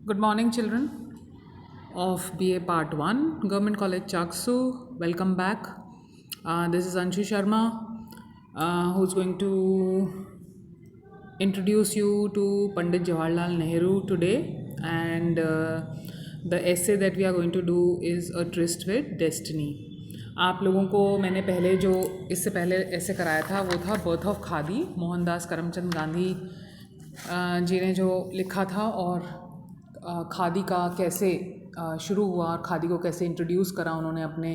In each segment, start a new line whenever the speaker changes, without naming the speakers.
Good morning, children of BA Part 1, Government College Chaksu. Welcome back. This is Anshu Sharma, who's going to introduce you to Pandit Jawaharlal Nehru today. And the essay that we are going to do is A Tryst with Destiny. आप लोगों को मैंने पहले जो इससे पहले ऐसे कराया था वो था बर्थ ऑफ खादी, मोहनदास करमचंद गांधी जी ने जो लिखा था, और खादी का कैसे शुरू हुआ और खादी को कैसे इंट्रोड्यूस करा उन्होंने अपने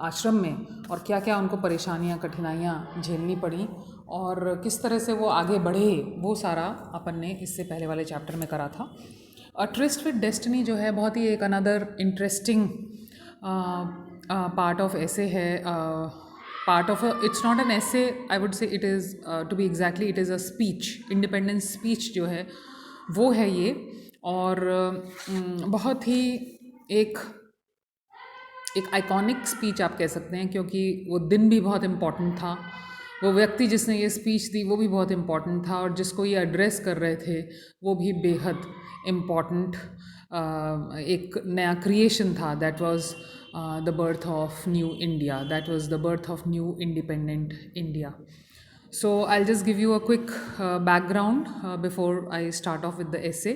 आश्रम में, और क्या क्या उनको परेशानियां कठिनाइयां झेलनी पड़ी और किस तरह से वो आगे बढ़े, वो सारा अपन ने इससे पहले वाले चैप्टर में करा था। अ ट्रिस्ट विद डेस्टिनी जो है बहुत ही एक अनदर इंटरेस्टिंग पार्ट ऑफ ऐसे है, part of a, it's not an essay, I would say it is to be exactly it is a speech, independence speech जो है वो है ये। और बहुत ही एक आइकॉनिक स्पीच आप कह सकते हैं, क्योंकि वो दिन भी बहुत इम्पॉर्टेंट था, वो व्यक्ति जिसने ये स्पीच दी वो भी बहुत इम्पॉर्टेंट था, और जिसको ये एड्रेस कर रहे थे वो भी बेहद इम्पॉर्टेंट एक नया क्रिएशन था। That was the birth of new India, that was the birth of new independent India. So I'll just give you a quick background before I start off with the essay.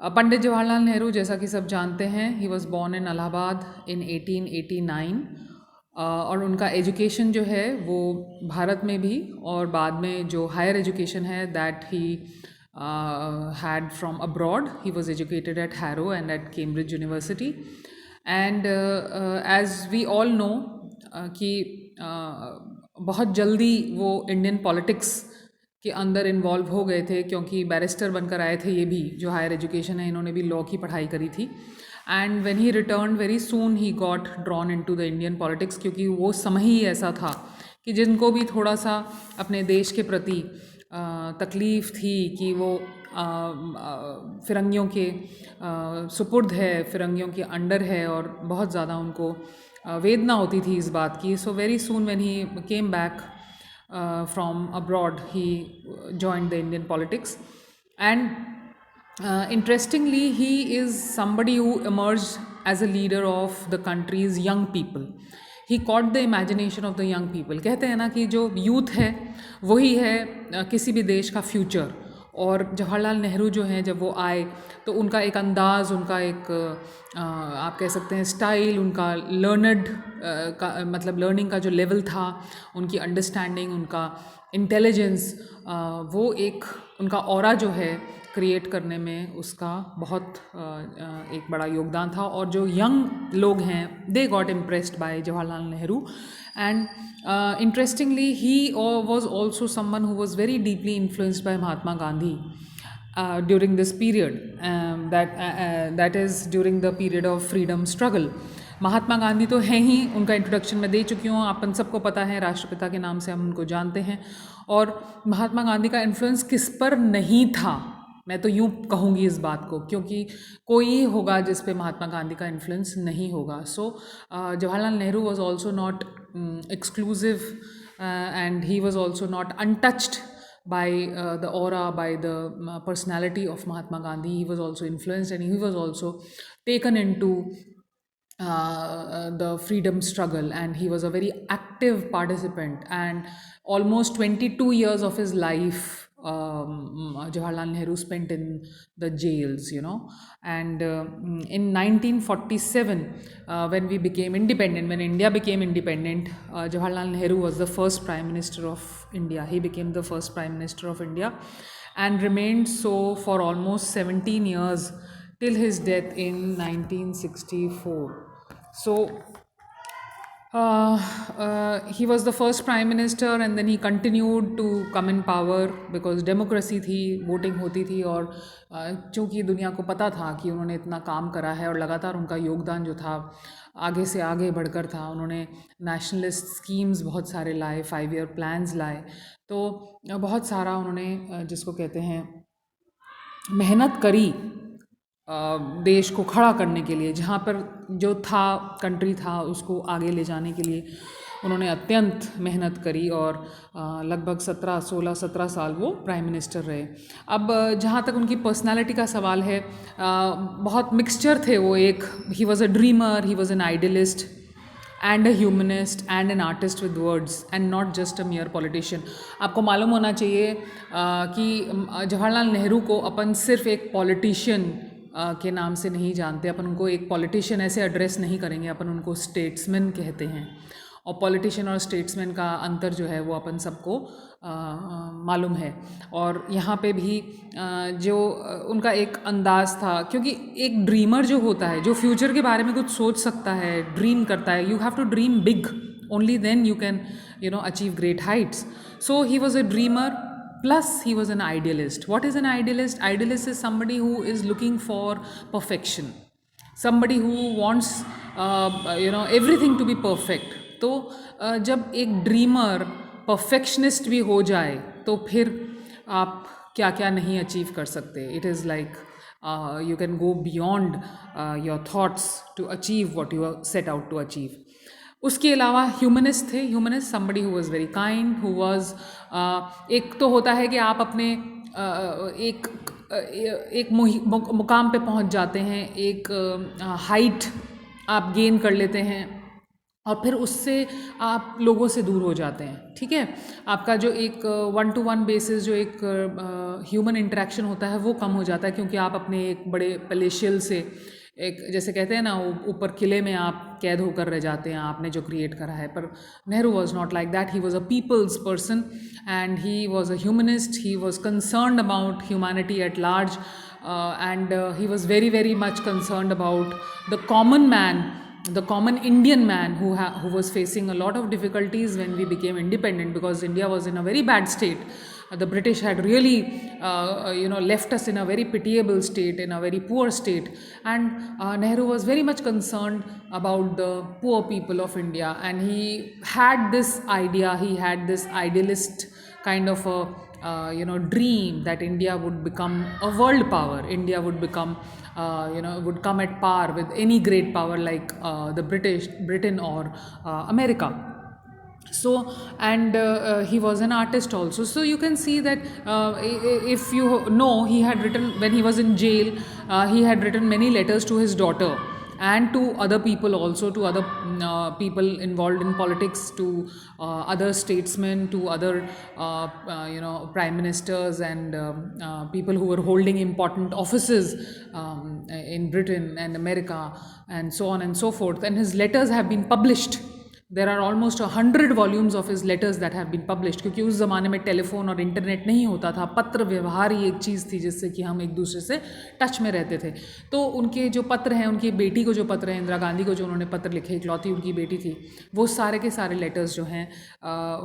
Pandit Jawaharlal Nehru, जैसा कि सब जानते हैं, he was born in Allahabad in 1889, और उनका education जो है वो भारत में भी और बाद में जो हायर एजुकेशन है that he had from abroad. He was educated at Harrow and at Cambridge University. And as we all know कि बहुत जल्दी वो इंडियन पॉलिटिक्स के अंदर इन्वॉल्व हो गए थे, क्योंकि बैरिस्टर बनकर आए थे ये भी, जो हायर एजुकेशन है, इन्होंने भी लॉ की पढ़ाई करी थी। And when he return very soon he got drawn into the Indian politics, क्योंकि वो समय ही ऐसा था कि जिनको भी थोड़ा सा अपने देश के प्रति तकलीफ़ थी कि वो फिरंगियों के सुपुर्द है, फिरंगियों के अंडर है, और बहुत ज़्यादा उनको वेदना होती थी इस बात की। So very soon when he came back from abroad he joined the Indian politics. And interestingly, he is somebody who emerged as a leader of the country's young people. He caught the imagination of the young people. कहते हैं ना कि जो youth है वही है किसी भी देश का फ्यूचर, और जवाहरलाल नेहरू जो हैं जब वो आए तो उनका एक अंदाज़, उनका एक आप कह सकते हैं स्टाइल, उनका लर्नड का मतलब लर्निंग का जो लेवल था, उनकी अंडरस्टैंडिंग, उनका इंटेलिजेंस, वो एक उनका ऑरा जो है क्रिएट करने में उसका बहुत एक बड़ा योगदान था। और जो यंग लोग हैं they got impressed by Jawaharlal Nehru. And interestingly he was also someone who was very deeply influenced by Mahatma Gandhi during this period, that is during the period of freedom struggle. Mahatma Gandhi तो हैं ही, उनका इंट्रोडक्शन मैं दे चुकी हूँ, अपन सबको पता है, राष्ट्रपिता के नाम से हम उनको जानते हैं। और महात्मा गांधी का इन्फ्लुएंस किस पर नहीं था, मैं तो यूँ कहूँगी इस बात को, क्योंकि कोई होगा जिस पे महात्मा गांधी का इन्फ्लुएंस नहीं होगा। So Jawaharlal Nehru was also not exclusive and he was also not untouched by the aura, by the personality of Mahatma Gandhi. He was also influenced and he was also taken into the freedom struggle, and he was a very active participant. And almost 22 years of his life Jawaharlal Nehru spent in the jails, you know. And in 1947, when we became independent, when India became independent, Jawaharlal Nehru was the first Prime Minister of India. He became the first Prime Minister of India and remained so for almost 17 years till his death in 1964. So he was the first prime minister, and then he continued to come in power because democracy थी, voting होती थी, और चूँकि दुनिया को पता था कि उन्होंने इतना काम करा है और लगातार उनका योगदान जो था आगे से आगे बढ़कर था। उन्होंने नेशनलिस्ट स्कीम्स बहुत सारे लाए, 5-year प्लान्स लाए, तो बहुत सारा उन्होंने जिसको कहते हैं मेहनत करी देश को खड़ा करने के लिए, जहाँ पर जो था कंट्री था उसको आगे ले जाने के लिए उन्होंने अत्यंत मेहनत करी और लगभग 17 साल वो प्राइम मिनिस्टर रहे। अब जहाँ तक उनकी पर्सनालिटी का सवाल है, बहुत मिक्सचर थे वो। एक ही was a dreamer, he was N idealist and a humanist and an artist with words and not just a मियर politician. आपको मालूम होना चाहिए कि जवाहरलाल नेहरू को अपन सिर्फ एक पॉलिटिशियन के नाम से नहीं जानते। अपन उनको एक पॉलिटिशियन ऐसे एड्रेस नहीं करेंगे, अपन उनको स्टेट्समैन कहते हैं। और पॉलिटिशियन और स्टेट्समैन का अंतर जो है वो अपन सबको मालूम है। और यहाँ पे भी जो उनका एक अंदाज़ था, क्योंकि एक ड्रीमर जो होता है, जो फ्यूचर के बारे में कुछ सोच सकता है, ड्रीम करता है, you have to dream big, only then you can achieve great heights. So he was a dreamer plus he was an idealist. What is an idealist? Idealist is somebody who is looking for perfection, somebody who wants everything to be perfect. तो जब एक dreamer perfectionist भी हो जाए तो फिर आप क्या क्या नहीं अचीव कर सकते। It is like you can go beyond your thoughts to achieve what you set out to achieve. उसके अलावा ह्यूमनिस्ट थे। Humanist somebody who was very kind, who was एक तो होता है कि आप अपने एक मुकाम पे पहुंच जाते हैं, एक हाइट आप गेन कर लेते हैं और फिर उससे आप लोगों से दूर हो जाते हैं। ठीक है, आपका जो एक 1-to-1 बेसिस जो एक ह्यूमन इंटरेक्शन होता है वो कम हो जाता है, क्योंकि आप अपने एक बड़े पैलेशियल से, एक जैसे कहते हैं ना, ऊपर किले में आप कैद होकर रह जाते हैं, आपने जो क्रिएट करा है। पर Nehru was not like that. He was a people's person and he was a humanist. He was concerned about humanity at large and he was very very much concerned about the common man, the common Indian man who was facing a lot of difficulties when we became independent, because India was in a very bad state. The British had really left us in a very pitiable state, in a very poor state, and Nehru was very much concerned about the poor people of India, and he had this idea, he had this idealist kind of a dream that India would become a world power. India would become would come at par with any great power like the Britain or America. So, and he was an artist also. So you can see that if you know, he had written, when he was in jail, he had written many letters to his daughter and to other people also, to other people involved in politics, to other statesmen, to other prime ministers and people who were holding important offices in Britain and America and so on and so forth. And his letters have been published. There are almost 100 volumes of his letters that have been published, क्योंकि उस ज़माने में telephone और internet नहीं होता था। पत्र व्यवहार ही एक चीज़ थी जिससे कि हम एक दूसरे से टच में रहते थे। तो उनके जो पत्र हैं, उनकी बेटी को जो पत्र हैं, इंदिरा गांधी को जो उन्होंने पत्र लिखे, इकलौती उनकी बेटी थी, वो सारे के सारे लेटर्स जो हैं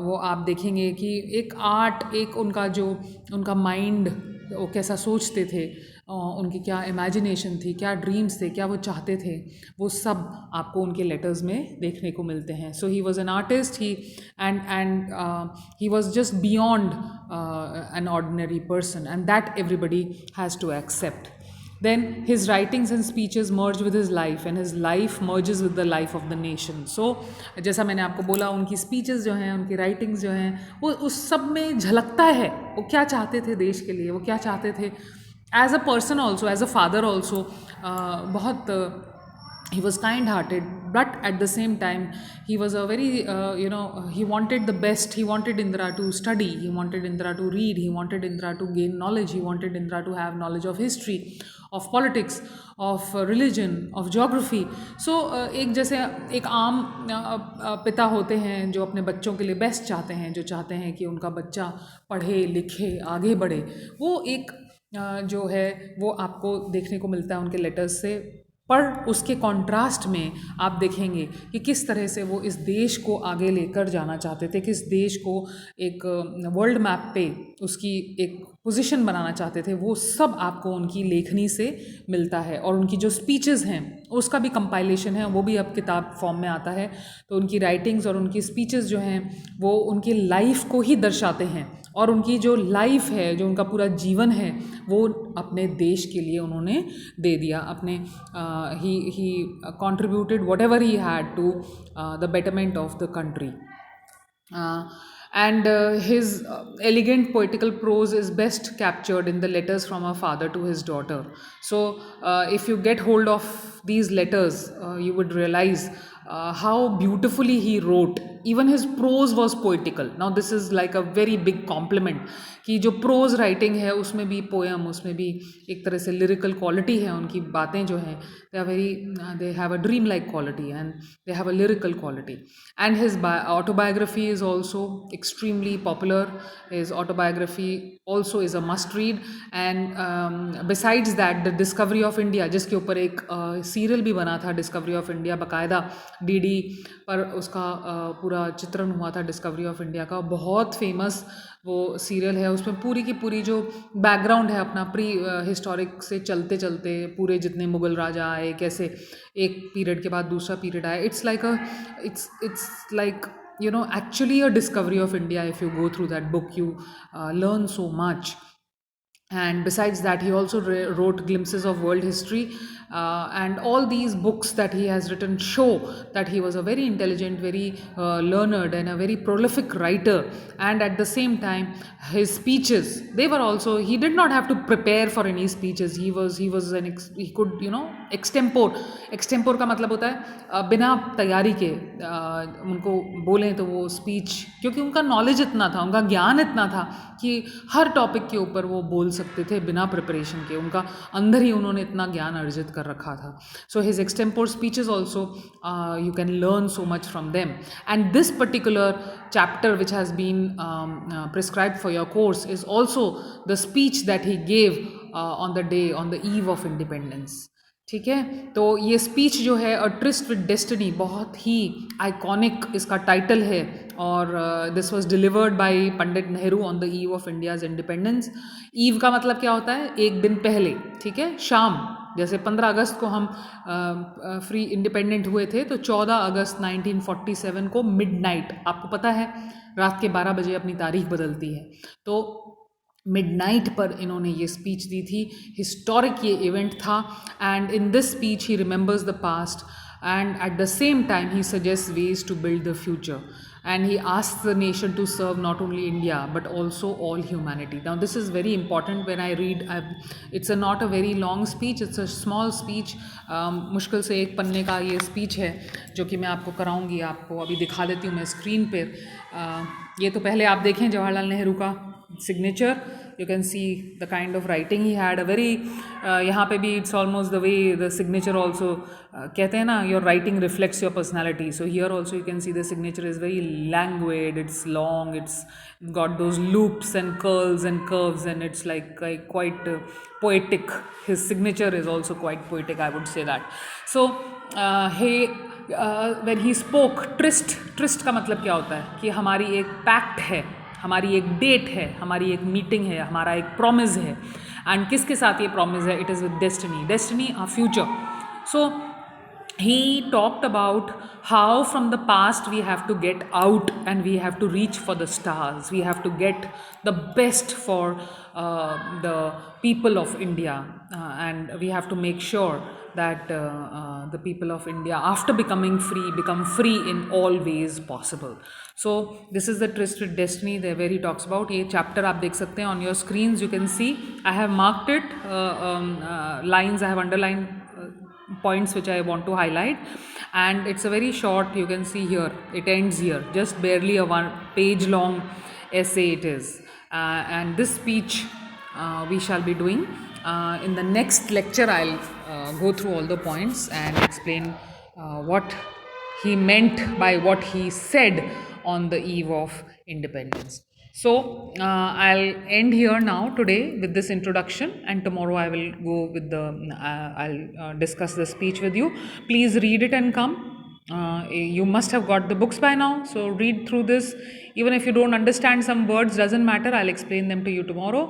वो आप देखेंगे कि एक आर्ट, एक उनका माइंड, वो कैसा सोचते थे, उनकी क्या इमेजिनेशन थी, क्या ड्रीम्स थे, क्या वो चाहते थे, वो सब आपको उनके लेटर्स में देखने को मिलते हैं। So he was an artist, he and he was just beyond an ordinary person, and that everybody has to accept. Then his writings and speeches merge with his life, and his life merges with the life of the nation. So जैसा मैंने आपको बोला, उनकी speeches जो हैं, उनकी writings जो हैं, वो उस सब में झलकता है वो क्या चाहते थे देश के लिए, वो क्या चाहते थे as a person also, as a father also. बहुत he was kind hearted, but at the same time he was a very he wanted the best. He wanted Indira to study, he wanted Indira to read, he wanted Indira to gain knowledge, he wanted Indira to have knowledge of history, of politics, of religion, of geography. So एक जैसे एक आम पिता होते हैं जो अपने बच्चों के लिए बेस्ट चाहते हैं, जो चाहते हैं कि उनका बच्चा पढ़े लिखे आगे बढ़े, वो एक जो है वो आपको देखने को मिलता है उनके लेटर्स से। पर उसके कॉन्ट्रास्ट में आप देखेंगे कि किस तरह से वो इस देश को आगे लेकर जाना चाहते थे, किस देश को एक वर्ल्ड मैप पे उसकी एक पोजीशन बनाना चाहते थे, वो सब आपको उनकी लेखनी से मिलता है। और उनकी जो स्पीचेस हैं उसका भी कंपाइलेशन है, वो भी अब किताब फॉर्म में आता है। तो उनकी राइटिंग्स और उनकी स्पीचेस जो हैं वो उनकी लाइफ को ही दर्शाते हैं, और उनकी जो लाइफ है, जो उनका पूरा जीवन है, वो अपने देश के लिए उन्होंने दे दिया। अपने he contributed whatever he had to the betterment of the country. Uh, and his elegant poetical prose is best captured in the letters from a father to his daughter. So, if you get hold of these letters, you would realize how beautifully he wrote. Even his prose was poetical. Now, this is like a very big compliment कि जो pros writing है उसमें भी poem, उसमें भी एक तरह से लिरिकल क्वालिटी है, उनकी बातें जो हैं they are very, they have a dream like quality and they have a lyrical quality. And his autobiography is also extremely popular. His autobiography also is a must read. And besides that, the Discovery of India, जिसके ऊपर एक serial भी बना था, discovery of India, बाकायदा DD पर उसका पूरा चित्रण हुआ था डिस्कवरी ऑफ इंडिया का. बहुत फेमस वो सीरियल है. उसमें पूरी की पूरी जो बैकग्राउंड है अपना प्री हिस्टोरिक से चलते चलते पूरे जितने मुग़ल राजा आए, कैसे एक पीरियड के बाद दूसरा पीरियड आया. It's like actually a discovery of India. If you go through that book, you learn so much. And besides that, he also wrote glimpses of world history, and all these books that he has written show that he was a very intelligent, very learned and a very prolific writer. And at the same time, his speeches, they were also, he did not have to prepare for any speeches. He could extempore का मतलब होता है बिना तैयारी के उनको बोलें तो वो स्पीच, क्योंकि उनका नॉलेज इतना था, उनका ज्ञान इतना था कि हर टॉपिक के ऊपर वो बोल सकते थे बिना प्रिपरेशन के. उनका अंदर ही उन्होंने इतना ज्ञान अर्जित कर रखा था. So his extempore speeches also, you can learn so much from them. And this particular chapter which has been prescribed for your course is also the speech that he gave on the eve of independence. ठीक है, तो ये speech जो है अ tourist with destiny, बहुत ही iconic इसका title है. और this was delivered by Pandit Nehru on the eve of India's independence. Eve का मतलब क्या होता है? एक दिन पहले. ठीक है, शाम. जैसे 15 अगस्त को हम फ्री इंडिपेंडेंट हुए थे, तो 14 अगस्त 1947 को मिडनाइट, आपको पता है रात के 12 बजे अपनी तारीख बदलती है, तो मिडनाइट पर इन्होंने ये स्पीच दी थी. हिस्टोरिक ये इवेंट था. And in this speech he remembers the past and at the same time he suggests ways to build the future, and he asks the nation to serve not only India but also all humanity. Now this is very important. When I read, it's not a very long speech, it's a small speech. मुश्किल से एक पन्ने का ये speech है जो कि मैं आपको कराऊंगी. आपको अभी दिखा देती हूँ मैं स्क्रीन पर. ये तो पहले आप देखें जवाहरलाल नेहरू का signature. You can see the kind of writing he had. A very यहाँ पे भी it's almost the way the signature also कहते हैं ना, your writing reflects your personality. So here also you can see the signature is very languid, it's long, it's got those loops and curls and curves, and it's like quite poetic. His signature is also quite poetic, I would say that. So when he spoke, tryst का मतलब क्या होता है कि हमारी एक pact है, हमारी एक डेट है, हमारी एक मीटिंग है, हमारा एक प्रॉमिस है. एंड किसके साथ ये प्रॉमिस है? It is with destiny our future. So he talked about how from the past we have to get out and we have to reach for the stars. We have to get the best for the people of India, and we have to make sure that the people of India, after becoming free, become free in all ways possible. So this is the tryst with destiny there where he talks about. ये chapter आप देख सकते हैं on your screens. You can see I have marked it, lines I have underlined, points which I want to highlight, and it's a very short, you can see here, it ends here, just barely a 1 page long essay it is. And this speech we shall be doing in the next lecture. I'll go through all the points and explain what he meant by what he said on the eve of independence. So I'll end here now today with this introduction, and tomorrow I will go with the I'll discuss the speech with you. Please read it and come. You must have got the books by now, so read through this. Even if you don't understand some words, doesn't matter, I'll explain them to you tomorrow.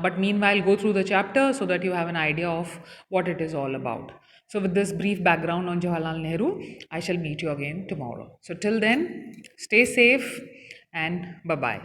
But meanwhile, go through the chapter so that you have an idea of what it is all about. So with this brief background on Jawaharlal Nehru, I shall meet you again tomorrow. So till then, stay safe and bye-bye.